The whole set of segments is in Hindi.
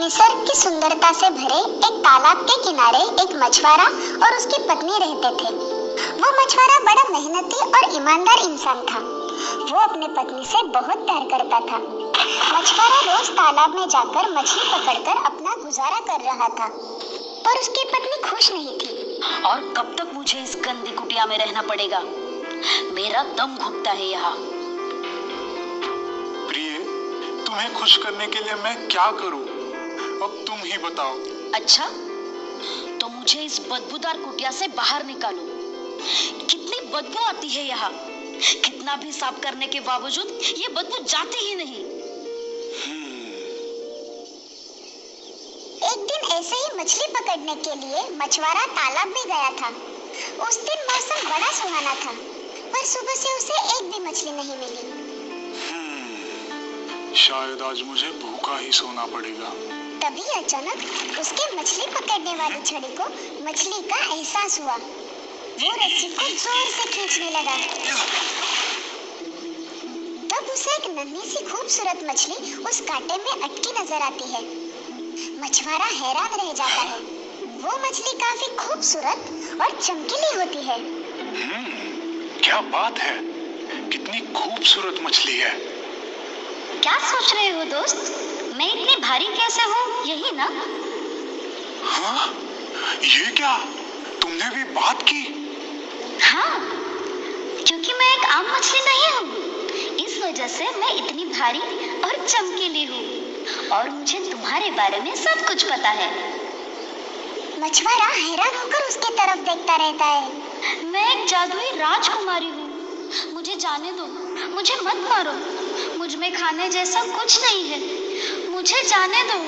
निसर्ग की सुंदरता से भरे एक तालाब के किनारे एक मछुआरा और उसकी पत्नी रहते थे। वो मछुआरा बड़ा मेहनती और ईमानदार इंसान था। वो अपने पत्नी से बहुत प्यार करता था। मछुआरा रोज तालाब में जाकर मछली पकड़कर अपना गुजारा कर रहा था, पर उसकी पत्नी खुश नहीं थी। और कब तक मुझे इस गंदी कुटिया में रहना पड़ेगा? मेरा दम घुटता है यहाँ। प्रिय, तुम्हें खुश करने के लिए मैं क्या करूं? अब तुम ही बताओ। अच्छा, तो मुझे इस बदबूदार कुटिया से बाहर निकालो। कितनी बदबू आती है यहाँ। कितना भी साफ करने के बावजूद ये बदबू जाती ही नहीं। एक दिन ऐसे ही मछली पकड़ने के लिए मछुआरा तालाब में गया था। उस दिन मौसम बड़ा सुहाना था, पर सुबह से उसे एक भी मछली नहीं मिली। शायद आज मुझे भूखा ही सोना पड़ेगा। तभी अचानक उसके मछली पकड़ने वाली छड़ी को मछली का एहसास हुआ। वो रस्सी को जोर से खींचने लगा। तब उसे एक नन्ही सी खूबसूरत मछली उस कांटे में अटकी नजर आती है। मछुआरा हैरान रह जाता है। वो मछली काफी खूबसूरत और चमकीली होती है। क्या बात है, कितनी खूबसूरत मछली है। क्या सोच रहे हो दोस्त? मैं इतनी भारी कैसे हूँ, यही ना? हाँ, ये क्या? तुमने भी बात की? हाँ, क्योंकि मैं एक आम मछली नहीं हूँ। इस वजह से मैं इतनी भारी और चमकीली हूँ, और मुझे तुम्हारे बारे में सब कुछ पता है। मछुआरा हैरान होकर उसकी तरफ देखता रहता है। मैं एक जादुई राजकुमारी हूँ। मुझे जाने दो, मुझे मत मारो। मुझ में खाने जैसा कुछ नहीं है। मुझे जाने दो।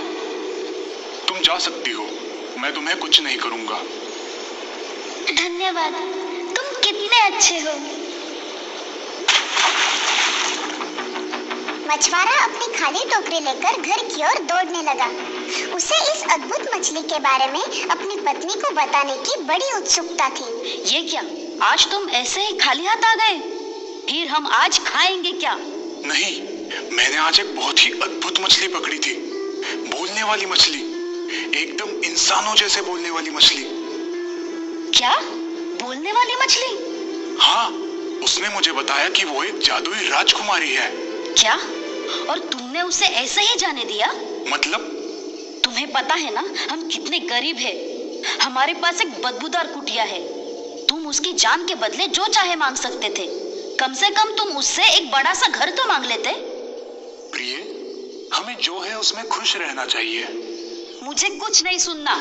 तुम जा सकती हो, मैं तुम्हें कुछ नहीं करूँगा। धन्यवाद, तुम कितने अच्छे हो। मछुआरा अपनी खाली टोकरी लेकर घर की ओर दौड़ने लगा। उसे इस अद्भुत मछली के बारे में अपनी पत्नी को बताने की बड़ी उत्सुकता थी। ये क्या, आज तुम ऐसे ही खाली हाथ आ गए? फिर हम आज खाएंगे क्या? नहीं, मैंने आज एक बहुत ही अद्भुत मछली पकड़ी थी। बोलने वाली मछली, एकदम इंसानों जैसे बोलने वाली मछली। क्या? बोलने वाली मछली? हाँ, उसने मुझे बताया कि वो एक जादुई राजकुमारी है। क्या? और तुमने उसे ऐसे ही जाने दिया? मतलब? तुम्हें पता है ना हम कितने गरीब हैं। हमारे पास एक बदबूदार कुटिया है। तुम उसकी जान के बदले जो चाहे मांग सकते थे। कम से कम तुम उससे एक बड़ा सा घर तो मांग लेते। प्रिय, हमें जो है उसमें खुश रहना चाहिए। मुझे कुछ नहीं सुनना।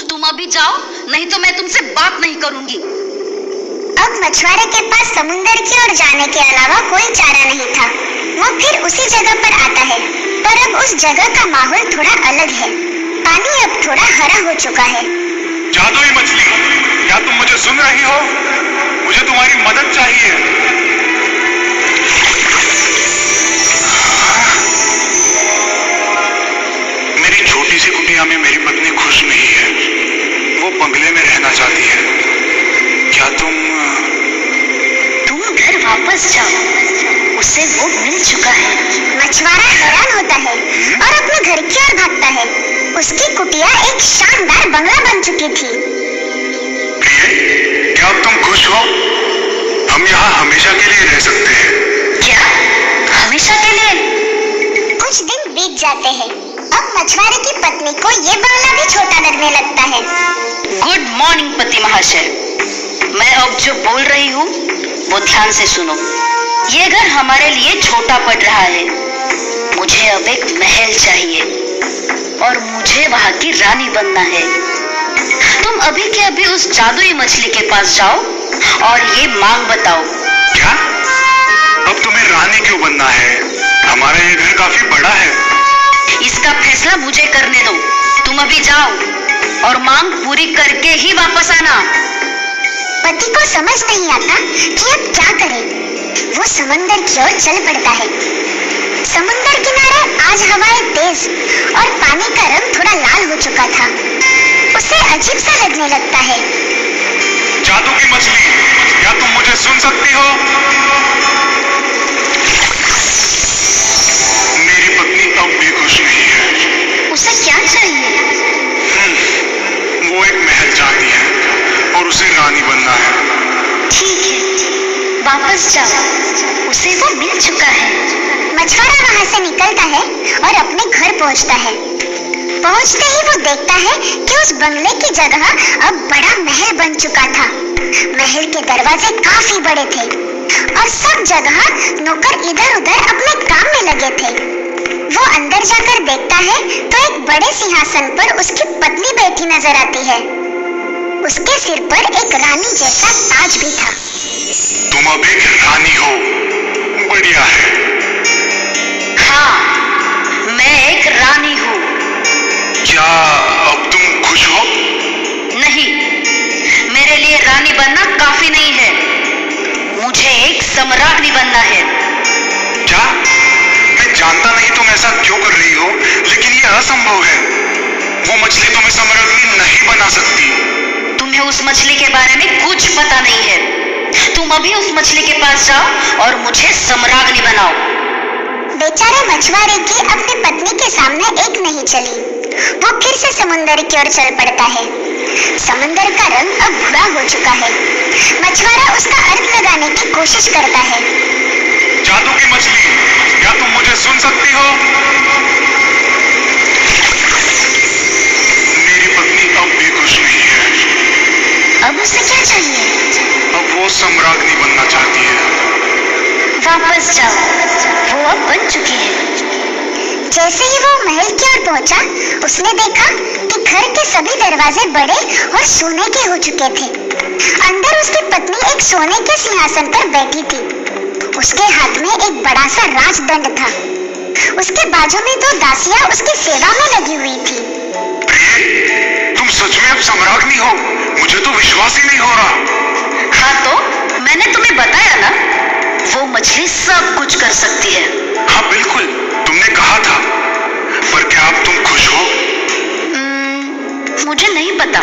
तुम अभी जाओ, नहीं तो मैं तुमसे बात नहीं करूंगी। अब मछुआरे के पास समुंदर की ओर जाने के अलावा कोई चारा नहीं था। वो फिर उसी जगह पर आता है, पर अब उस जगह का माहौल थोड़ा अलग है। पानी अब थोड़ा हरा हो चुका है। जादुई मछली, क्या तुम मुझे सुन रही हो? मुझे तुम्हारी मदद चाहिए। मेरी छोटी सी कुटिया में मेरी पत्नी खुश नहीं है। वो बंगले में रहना चाहती है। क्या तुम घर वापस जाओ, उसे वो मिल चुका है। मछुआरा हैरान होता है और अपने घर की ओर भागता है। उसकी कुटिया एक शानदार बंगला बन चुकी थी। प्रिय, क्या अब तुम खुश हो? हम यहाँ हमेशा के लिए रह सकते हैं। क्या? हमेशा के लिए? कुछ दिन बीत जाते हैं। अब मछुआरे की पत्नी को ये बंगला भी छोटा लगने लगता है। गुड मॉर्निंग पति महाशय। मैं अब जो बोल रही हूँ वो ध्यान से सुनो। ये घर हमारे लिए छोटा पड़ रहा है। मुझे अब एक महल चाहिए और मुझे वहाँ की रानी बनना है। तुम अभी के अभी उस जादुई मछली के पास जाओ और ये मांग बताओ। क्या? अब तुम्हें रानी क्यों बनना है? हमारा ये घर काफी बड़ा है। इसका फैसला मुझे करने दो। तुम अभी जाओ और मांग पूरी करके ही वापस आना। पति को समझ नहीं आता कि अब क्या करे। वो समंदर की ओर चल पड़ता है। समुंदर किनारे आज हवाएं तेज और पानी का रंग थोड़ा लाल हो चुका था। उसे अजीब सा लगने लगता है। जादू की मछली, क्या तुम मुझे सुन सकती हो? मेरी पत्नी अब भी खुश नहीं है। उसे क्या चाहिए? पास जाओ, उसे वो मिल चुका है। मछुआरा वहाँ से निकलता है और अपने घर पहुँचता है। पहुँचते ही वो देखता है कि उस बंगले की जगह अब बड़ा महल बन चुका था। महल के दरवाजे काफी बड़े थे और सब जगह नौकर इधर उधर अपने काम में लगे थे। वो अंदर जाकर देखता है तो एक बड़े सिंहासन पर उसकी पत्नी बैठी नजर आती है। उसके सिर पर एक रानी जैसा ताज भी था। तुम अब एक रानी हो, बढ़िया है। हाँ, मैं एक रानी हूँ। क्या अब तुम खुश हो? नहीं, मेरे लिए रानी बनना काफी नहीं है, मुझे एक सम्राज्ञी बनना है। क्या? मैं जानता नहीं तुम ऐसा क्यों कर रही हो, लेकिन ये असंभव है। वो मछली तुम्हें सम्राज्ञी नहीं बना सकती। तुम्हें उस मछली के बारे में कुछ पता नहीं है। तुम अभी उस मछली के पास जाओ और मुझे सम्राज्ञी बनाओ। बेचारे मछुआरे की अपनी पत्नी के सामने एक नहीं चली। वो फिर से समुंदर की ओर चल पड़ता है। समुंदर का रंग अब भूरा हो चुका है। मछुआरा उसका अर्थ लगाने की कोशिश करता है। जादू की मछली, क्या तुम मुझे सुन सकती हो? मेरी पत्नी अब भी खुश नहीं है। अब उसे क्या चाहिए? अब वो सम्राज्ञी बनना चाहती है। वापस जाओ, वो अब बन चुकी है। जैसे ही वो महल की ओर पहुंचा, उसने देखा कि घर के सभी दरवाजे बड़े और सोने के हो चुके थे। अंदर उसकी पत्नी एक सोने के सिंहासन पर बैठी थी। उसके हाथ में एक बड़ा सा राजदंड था। उसके बाजू में दो दासियां उसकी सेवा में लगी हुई थी। प्रिय, तुम सच में अब सम्राज्ञी हो? मुझे तो विश्वास ही नहीं हो रहा। हाँ, तो मैंने तुम्हें बताया ना, वो मछली सब कुछ कर सकती है। हाँ बिल्कुल, तुमने कहा था। पर क्या अब तुम खुश हो? मुझे नहीं पता।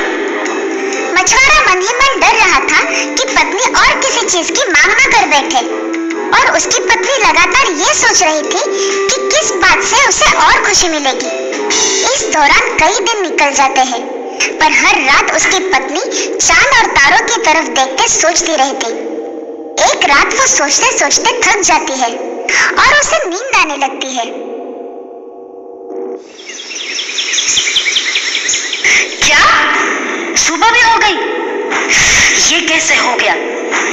मछुआरा मन ही मन डर रहा था कि पत्नी और किसी चीज की मांग न कर बैठे, और उसकी पत्नी लगातार ये सोच रही थी कि किस बात से उसे और खुशी मिलेगी। इस दौरान कई दिन निकल जाते हैं, पर हर रात उसकी पत्नी चांद और तारों की तरफ देख के सोचती रहती। एक रात वो सोचते सोचते थक जाती है और उसे नींद आने लगती है। क्या? सुबह भी हो गई? ये कैसे हो गया?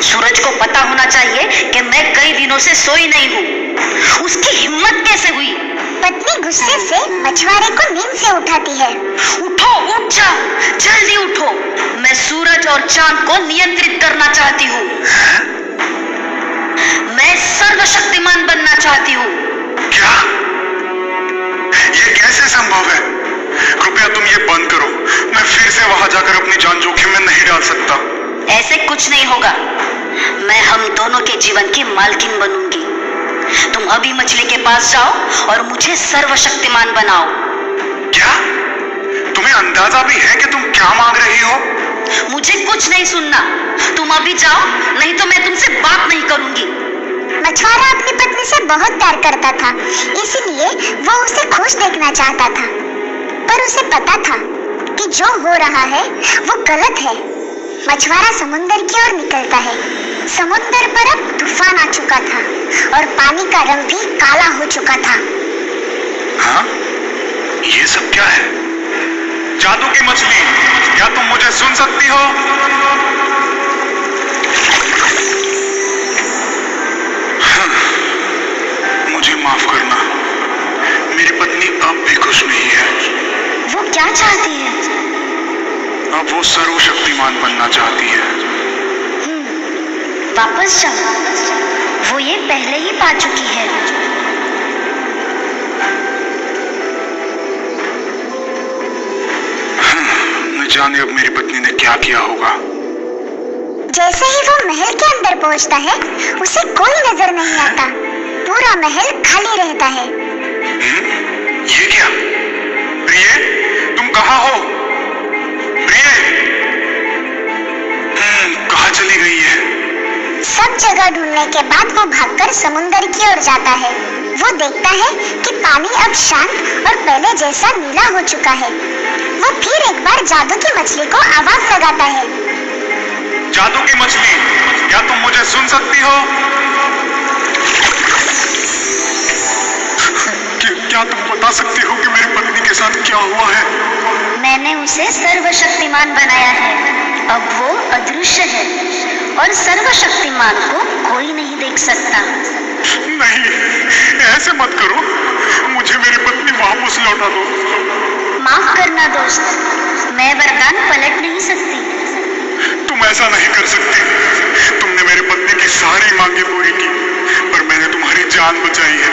सूरज को पता होना चाहिए कि मैं कई दिनों से सोई नहीं हूँ। उसकी हिम्मत कैसे हुई? पत्नी गुस्से से मछुआरे को नींद से उठाती है। उठो, उठ जाओ, जल्दी उठो। मैं सूरज और चांद को नियंत्रित करना चाहती हूँ। मैं सर्वशक्तिमान बनना चाहती हूँ। क्या? ये कैसे संभव है? कृपया तुम ये बंद करो। मैं फिर से वहां जाकर अपनी जान जोखिम में नहीं डाल सकता। ऐसे कुछ नहीं होगा। मैं हम दोनों के जीवन की मालकिन बनूंगी। तुम अभी मछली के पास जाओ और मुझे सर्वशक्तिमान बनाओ। क्या? तुम्हें अंदाजा भी है कि तुम क्या मांग रही हो? मुझे कुछ नहीं सुनना। तुम अभी जाओ, नहीं तो मैं तुमसे बात नहीं करूंगी। मछुआरा अपनी पत्नी से बहुत प्यार करता था, इसलिए वो उसे खुश देखना चाहता था। पर उसे पता था कि जो हो रहा है वो गलत है। मछुआरा समुंदर की ओर निकलता है। समुंदर पर अब तूफान आ चुका था और पानी का रंग भी काला हो चुका था। हाँ? ये सब क्या है? जादू की मछली, क्या तुम मुझे सुन सकती हो? मुझे माफ करना, मेरी पत्नी अब भी खुश नहीं है। वो क्या चाहती है? अब वो सर्वशक्तिमान बनना चाहती है। वापस जाओ, वो ये पहले ही पा चुकी है। न जाने अब मेरी पत्नी ने क्या किया होगा। जैसे ही वो महल के अंदर पहुंचता है, उसे कोई नजर नहीं आता। पूरा महल खाली रहता है। ये क्या? प्रिय, तुम कहाँ हो? प्रिय, कहाँ चली गई है? सब जगह ढूंढने के बाद वो भागकर समुंदर की ओर जाता है। वो देखता है कि पानी अब शांत और पहले जैसा नीला हो चुका है। वो फिर एक बार जादू की मछली को आवाज लगाता है। जादू की मछली, क्या तुम मुझे सुन सकती हो? क्या तुम बता सकती हो कि मेरी पत्नी के साथ क्या हुआ है? मैंने उसे सर्वशक्तिमान बनाया है। अब वो अदृश्य है और सर्वशक्तिमान को कोई नहीं देख सकता। नहीं, ऐसे मत करो। मुझे मेरी पत्नी वापस लौटा दो। माफ करना दोस्त, मैं वरदान पलट नहीं सकती। तुम ऐसा नहीं कर सकती। तुमने मेरी पत्नी की सारी मांगे पूरी की, पर मैंने तुम्हारी जान बचाई है।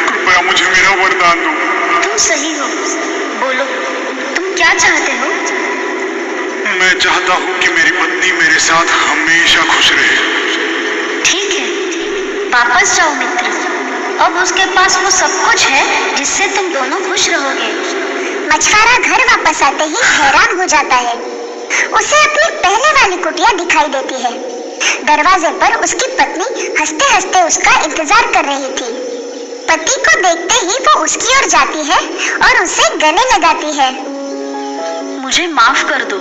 कृपया मुझे मेरा वरदान दो। तुम सही हो। बोलो, तुम क्या चाहते हो? मैं चाहता हूँ कि मेरी पत्नी मेरे साथ हमेशा खुश रहे। ठीक है, वापस जाओ मित्र। अब उसके पास वो सब कुछ है जिससे तुम दोनों खुश रहोगे। मछुआरा घर वापस आते ही हैरान हो जाता है। उसे अपनी पहले वाली कुटिया दिखाई देती है। दरवाजे पर उसकी पत्नी हंसते हंसते उसका इंतजार कर रही थी। पति को देखते ही वो उसकी ओर जाती है और उसे गले लगाती है। मुझे माफ कर दो।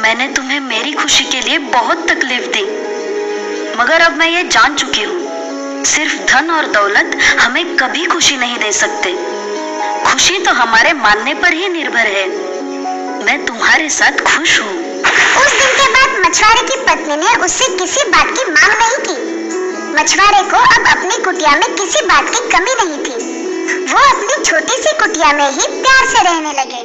मैंने तुम्हें मेरी खुशी के लिए बहुत तकलीफ दी, मगर अब मैं ये जान चुकी हूँ, सिर्फ धन और दौलत हमें कभी खुशी नहीं दे सकते। खुशी तो हमारे मानने पर ही निर्भर है। मैं तुम्हारे साथ खुश हूँ। उस दिन के बाद मछुआरे की पत्नी ने उससे किसी बात की मांग नहीं की। मछुआरे को अब अपनी कुटिया में किसी बात की कमी नहीं थी। वो अपनी छोटी सी कुटिया में ही प्यार से रहने लगे।